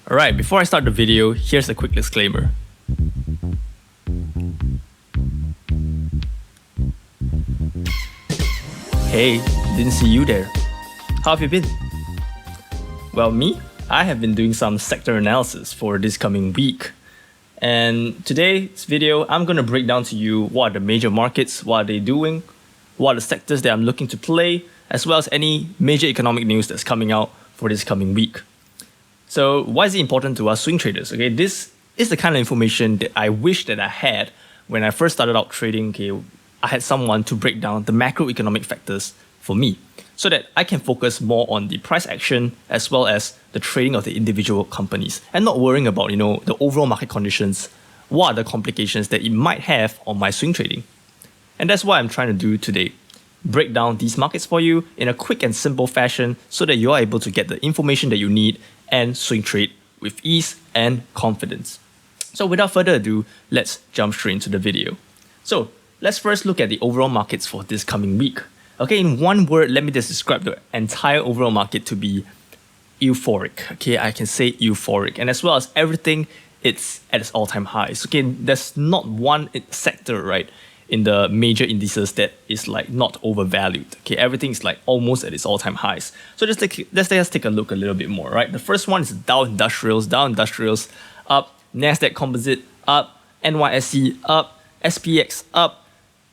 Alright, before I start the video, here's a quick disclaimer. Hey, didn't see you there. How have you been? Well, me? I have been doing some sector analysis for this coming week. And today's video, I'm going to break down to you what are the major markets, what are they doing, what are the sectors that I'm looking to play, as well as any major economic news that's coming out for this coming week. So why is it important to us swing traders? Okay, this is the kind of information that I wish that I had when I first started out trading. Okay, I had someone to break down the macroeconomic factors for me so that I can focus more on the price action as well as the trading of the individual companies and not worrying about, the overall market conditions, what are the complications that it might have on my swing trading. And that's what I'm trying to do today. Break down these markets for you in a quick and simple fashion so that you are able to get the information that you need and swing trade with ease and confidence. So without further ado, let's jump straight into the video. So let's first look at the overall markets for this coming week. Okay, in one word, let me just describe the entire overall market to be euphoric. Okay, I can say euphoric, and as well as everything, it's at its all-time highs. Okay, there's not one sector, right, in the major indices that is like not overvalued. Okay, everything is like almost at its all-time highs. So let's take a look a little bit more, right? The first one is Dow Industrials up, Nasdaq Composite up, NYSE up, SPX up,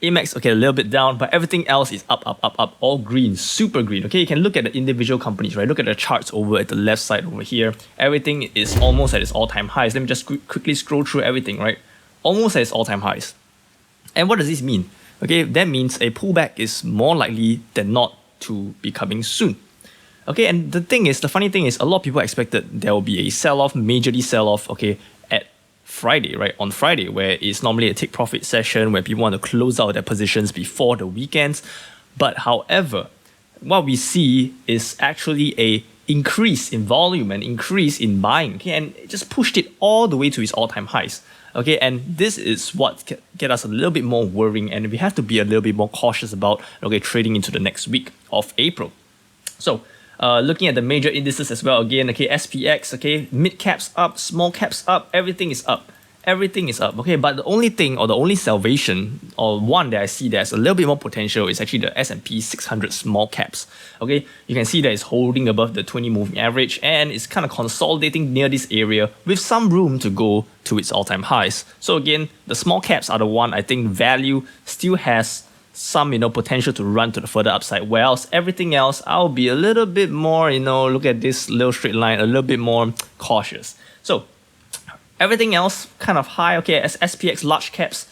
AMEX, okay, a little bit down, but everything else is up, all green, super green. Okay, you can look at the individual companies, right? Look at the charts over at the left side over here. Everything is almost at its all-time highs. Let me just quickly scroll through everything, right? Almost at its all-time highs. And what does this mean? Okay, that means a pullback is more likely than not to be coming soon. Okay, and the funny thing is, a lot of people expected there will be a sell-off, majorly sell-off, okay, at Friday, right? On Friday, where it's normally a take profit session where people want to close out their positions before the weekends. But however, what we see is actually a increase in volume and increase in buying, okay, and it just pushed it all the way to its all-time highs. Okay, and this is what get us a little bit more worrying, and we have to be a little bit more cautious about trading into the next week of April. So, looking at the major indices as well, again, okay, SPX, okay, mid caps up, small caps up, everything is up. Everything is up, okay, but the only thing or the only salvation or one that I see there's a little bit more potential is actually the S&P 600 small caps. Okay, you can see that it's holding above the 20 moving average and it's kind of consolidating near this area with some room to go to its all-time highs. So again, the small caps are the one I think value still has some potential to run to the further upside, whereas everything else I'll be a little bit more, look at this little straight line, a little bit more cautious. So everything else kind of high. Okay, as SPX large caps,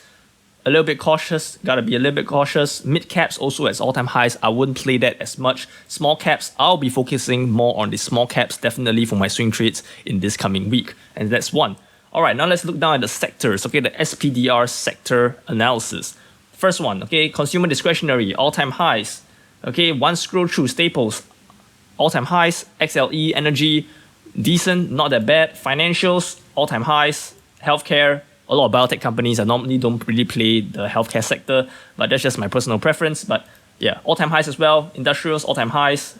a little bit cautious, gotta be a little bit cautious. Mid caps also at all-time highs, I wouldn't play that as much. Small caps, I'll be focusing more on the small caps, definitely for my swing trades in this coming week. And that's one. Alright, now let's look down at the sectors. Okay, the SPDR sector analysis. First one, okay, consumer discretionary, all-time highs. Okay, one scroll through staples, all-time highs. XLE, energy, decent, not that bad. Financials, all-time highs. Healthcare, a lot of biotech companies. I normally don't really play the healthcare sector, but that's just my personal preference. But yeah, all-time highs as well. Industrials, all-time highs.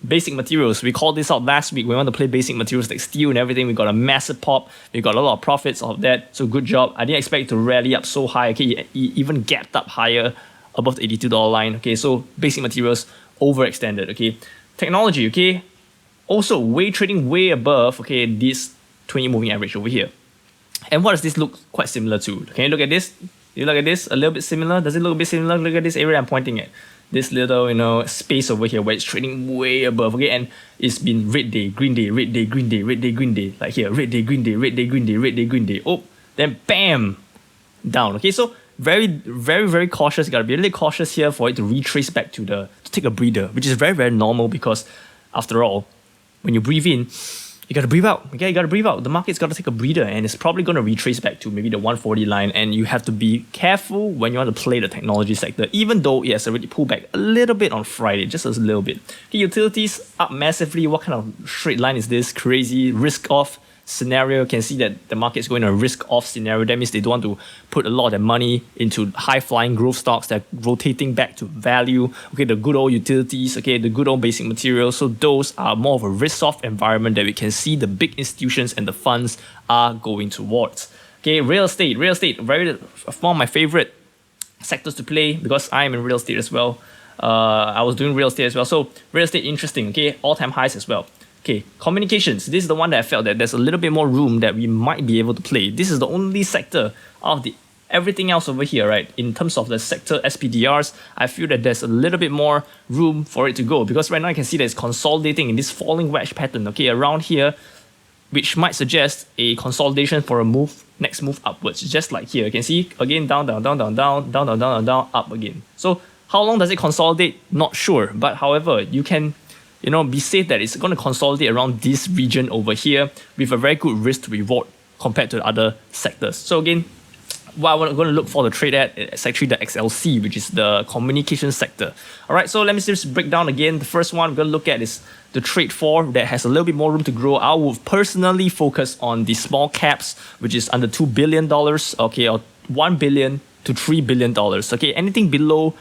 Basic materials, we called this out last week. We want to play basic materials like steel and everything. We got a massive pop. We got a lot of profits of that. So good job. I didn't expect it to rally up so high. Okay, it even gapped up higher above the $82 line. Okay, so basic materials overextended. Okay, technology. Okay, also trading way above. Okay, this 20 moving average over here. And what does this look quite similar to? Can you look at this? You look at this, a little bit similar. Does it look a bit similar? Look at this area I'm pointing at. This little, space over here where it's trading way above, okay? And it's been red day, green day, red day, green day, red day, green day. Like here, red day, green day, red day, green day, red day, green day. Oh, then bam, down, okay? So very, very, very cautious. You gotta be really cautious here for it to retrace back to take a breather, which is very, very normal because after all, when you breathe in, you gotta breathe out. Okay, you gotta breathe out. The market's gotta take a breather and it's probably gonna retrace back to maybe the 140 line, and you have to be careful when you want to play the technology sector, even though it has already pulled back a little bit on Friday, just a little bit. Okay, utilities up massively. What kind of straight line is this? Crazy, risk off, scenario. You can see that the market's going a risk-off scenario. That means they don't want to put a lot of their money into high-flying growth stocks that are rotating back to value. Okay, the good old utilities, okay, the good old basic materials. So those are more of a risk-off environment that we can see the big institutions and the funds are going towards. Okay, real estate, very one of my favorite sectors to play because I am in real estate as well. I was doing real estate as well. So real estate, interesting. Okay, all-time highs as well. Okay, communications. This is the one that I felt that there's a little bit more room that we might be able to play. This is the only sector of the everything else over here, right? In terms of the sector SPDRs, I feel that there's a little bit more room for it to go because right now I can see that it's consolidating in this falling wedge pattern. Okay, around here, which might suggest a consolidation for a move, next move upwards, just like here. You can see again down, down, down, down, down, down, down, down, down, up again. So how long does it consolidate? Not sure, but however, you can be safe that it's going to consolidate around this region over here with a very good risk to reward compared to other sectors. So again, what I'm going to look for the trade at is actually the XLC, which is the communication sector. All right, so let me just break down again. The first one I'm going to look at is the trade for that has a little bit more room to grow. I will personally focus on the small caps, which is under $2 billion, okay, or $1 billion to $3 billion. Okay, anything below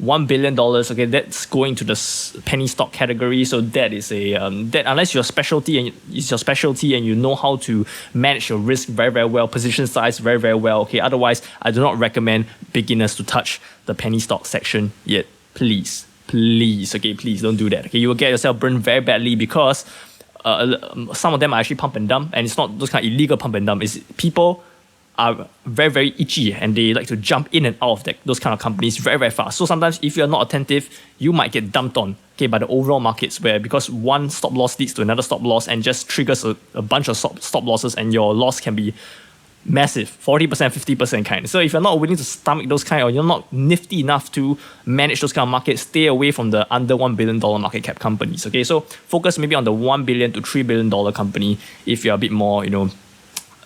$1 billion, okay, that's going to the penny stock category. So that is a that unless your specialty and it's your specialty and you know how to manage your risk very, very well, position size very, very well. Okay, otherwise I do not recommend beginners to touch the penny stock section yet. Please, okay, please don't do that. Okay, you will get yourself burned very badly because some of them are actually pump and dump, and it's not those kind of illegal pump and dump. It's people are very, very itchy and they like to jump in and out of those kind of companies very, very fast. So sometimes if you're not attentive, you might get dumped on, okay, by the overall markets where because one stop loss leads to another stop loss and just triggers a bunch of stop losses and your loss can be massive, 40%, 50% kind. So if you're not willing to stomach those kind or you're not nifty enough to manage those kind of markets, stay away from the under $1 billion market cap companies, okay? So focus maybe on the $1 billion to $3 billion company if you're a bit more,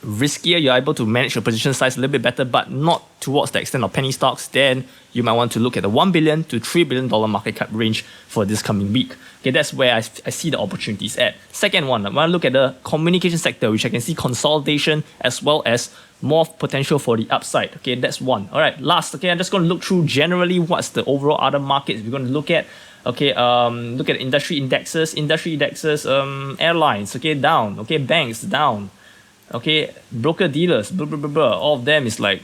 riskier, you're able to manage your position size a little bit better, but not towards the extent of penny stocks, then you might want to look at the $1 billion to $3 billion market cap range for this coming week. Okay, that's where I see the opportunities at. Second one, I want to look at the communication sector, which I can see consolidation as well as more potential for the upside. Okay, that's one. All right, last, okay, I'm just going to look through generally what's the overall other markets we're going to look at. Okay, look at industry indexes, airlines, okay, down, okay, banks, down. Okay, broker dealers, blah, blah, blah, blah. All of them is like,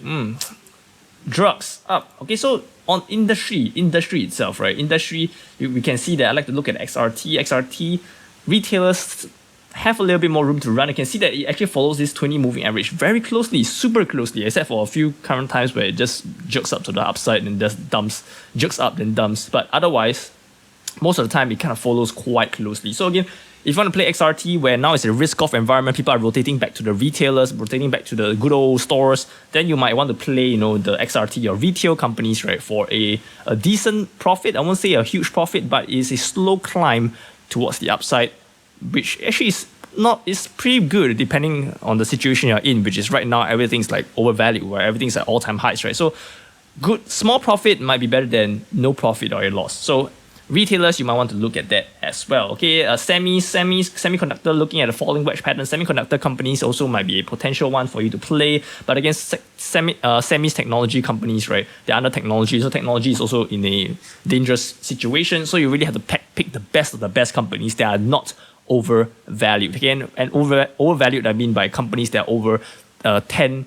drugs up. Okay, so on industry itself, right? Industry, we can see that I like to look at XRT. Retailers have a little bit more room to run. You can see that it actually follows this 20 moving average very closely, super closely, except for a few current times where it just jerks up to the upside and just dumps, jerks up then dumps. But otherwise, most of the time it kind of follows quite closely. So again, if you want to play XRT where now it's a risk-off environment, people are rotating back to the retailers, rotating back to the good old stores, then you might want to play, the XRT or retail companies, right, for a decent profit. I won't say a huge profit, but it's a slow climb towards the upside, which actually is pretty good depending on the situation you're in, which is right now everything's like overvalued, right? Everything's at all-time highs, right? So good small profit might be better than no profit or a loss. So retailers, you might want to look at that as well. Okay, semiconductor, looking at a falling wedge pattern. Semiconductor companies also might be a potential one for you to play. But against semis technology companies, right? They're under technology, so technology is also in a dangerous situation. So you really have to pick the best of the best companies that are not overvalued. Again, and overvalued I mean by companies that are over 10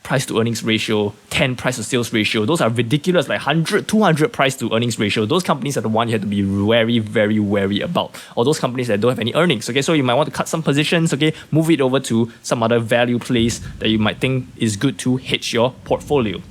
price to earnings ratio, 10 price to sales ratio. Those are ridiculous, like 100, 200 price to earnings ratio. Those companies are the one you have to be very, very wary about. Or those companies that don't have any earnings. Okay, so you might want to cut some positions, okay, move it over to some other value plays that you might think is good to hedge your portfolio.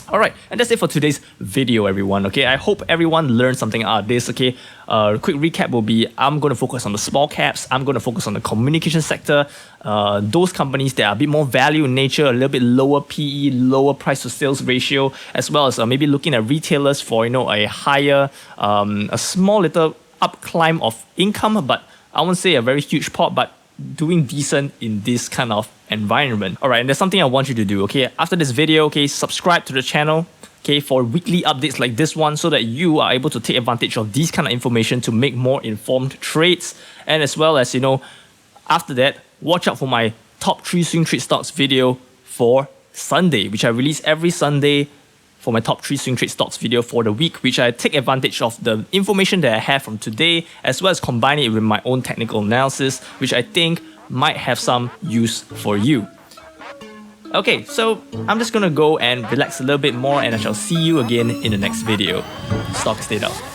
Alright, and that's it for today's video, everyone. Okay, I hope everyone learned something out of this. Okay, quick recap will be I'm going to focus on the small caps. I'm going to focus on the communication sector. Those companies that are a bit more value in nature, a little bit lower PE, lower price to sales ratio, as well as maybe looking at retailers for a higher, a small little up climb of income, but I won't say a very huge pot, but doing decent in this kind of environment. Alright, and there's something I want you to do, okay? After this video, okay, subscribe to the channel, okay, for weekly updates like this one so that you are able to take advantage of these kind of information to make more informed trades. And as well as, after that, watch out for my top 3 swing trade stocks video for Sunday, which I release every Sunday for my top 3 swing trade stocks video for the week, which I take advantage of the information that I have from today, as well as combine it with my own technical analysis, which I think might have some use for you. Okay, so I'm just gonna go and relax a little bit more, and I shall see you again in the next video. Stock stayed out.